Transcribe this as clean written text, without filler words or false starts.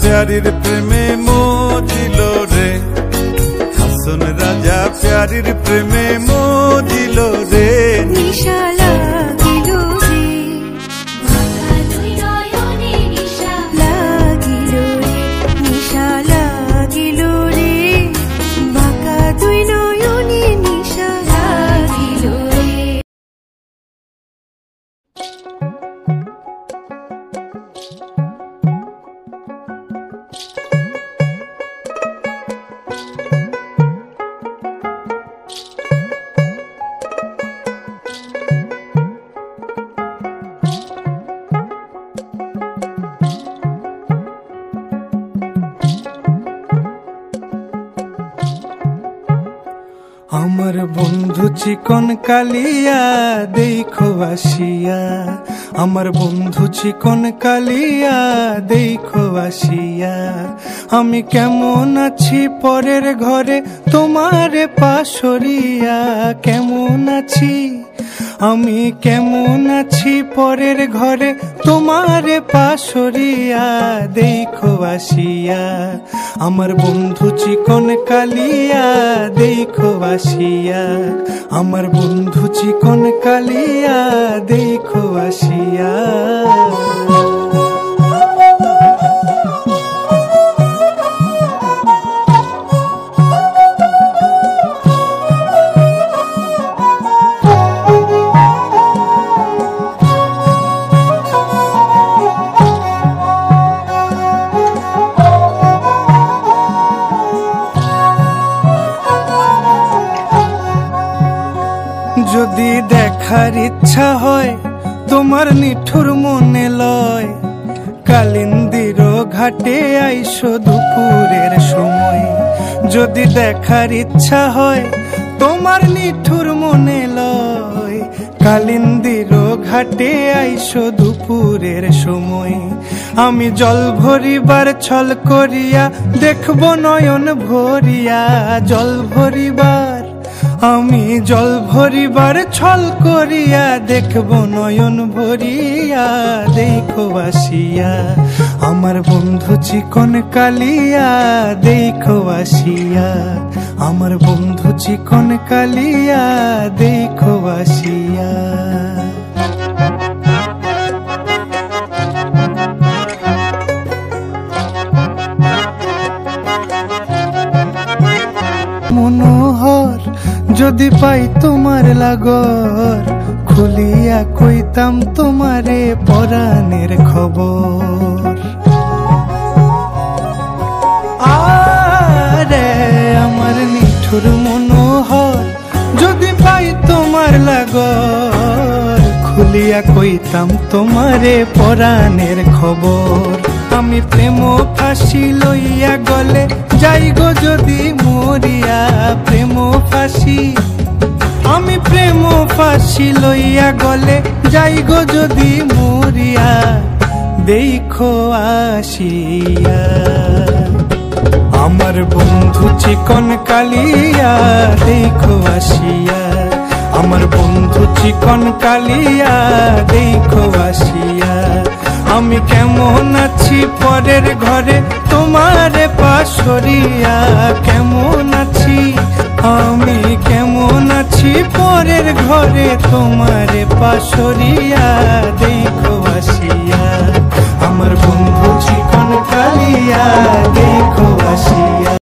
प्यारीर प्रेमे मोजिलो रे, हासन राजा प्यारीर प्रेमे मोजिलो रे। निशा लागिलो रे, बाका दुई नयने निशा लागिलो रे, निशा लागिलो रे, बाका दुई नयने निशा लागिलो रे। আমার বন্ধু চিকন কালিয়া দেখো আসিয়া, আমার বন্ধু চিকন কালিয়া দেখো আসিয়া। আমি কেমন আছি পরের ঘরে তোমারে পাশরিয়া, কেমন আছি আমি কেমন আছি পরের ঘরে তোমারে পাশরিয়া দেখো আসিয়া। আমার বন্ধু চিকন কালিয়া দেখো আসিয়া, আমার বন্ধু চিকন কালিয়া দেখো আসিয়া। যদি দেখার ইচ্ছা হয় তোমার নিঠুর মনে লয়, কালিন্দির ঘাটে আইসো দুপুরের সময়। যদি দেখার ইচ্ছা হয় তোমার নিঠুর মনে লয়, কালিন্দির ঘাটে আইসো দুপুরের সময়, আমি জল ভরিবার ছল করিয়া দেখব নয়ন ভরিয়া। জল ভরিবার আমি জল ভরিবার ছল করিয়া দেখব নয়ন ভরিয়া। দেখো আসিয়া আমার বন্ধু চিকন কালিয়া, দেখো আসিয়া আমার বন্ধু চিকন কালিয়া, দেখো আসিয়া। মনোহর যদি পাই তোমার লাগর, খুলিয়া কইতাম তোমারে পরাণের খবর। আরে আমার নিঠুর মনোহর যদি পাই তোমার লাগর, খুলিয়া কইতাম তোমারে পরাণের খবর। আমি প্রেম ফাঁসি লইয়া গলে যাই গো যদি মরিয়া, প্রেম ফাঁসি আমি প্রেম ফাঁসি লইয়া গলে যাই গো যদি মরিয়া। দেখো আসিয়া আমার বন্ধু চিকন কালিয়া, দেখো আসিয়া আমার বন্ধু চিকন কালিয়া, দেখো আসিয়া। আমি কেমন আছি পরের ঘরে তোমারে পাশরিয়া, কেমন আছি আমি কেমন আছি পরের ঘরে তোমারে পাশরিয়া। দেখো আসিয়া আমার বন্ধু চিকন কালিয়া, দেখো আসিয়া।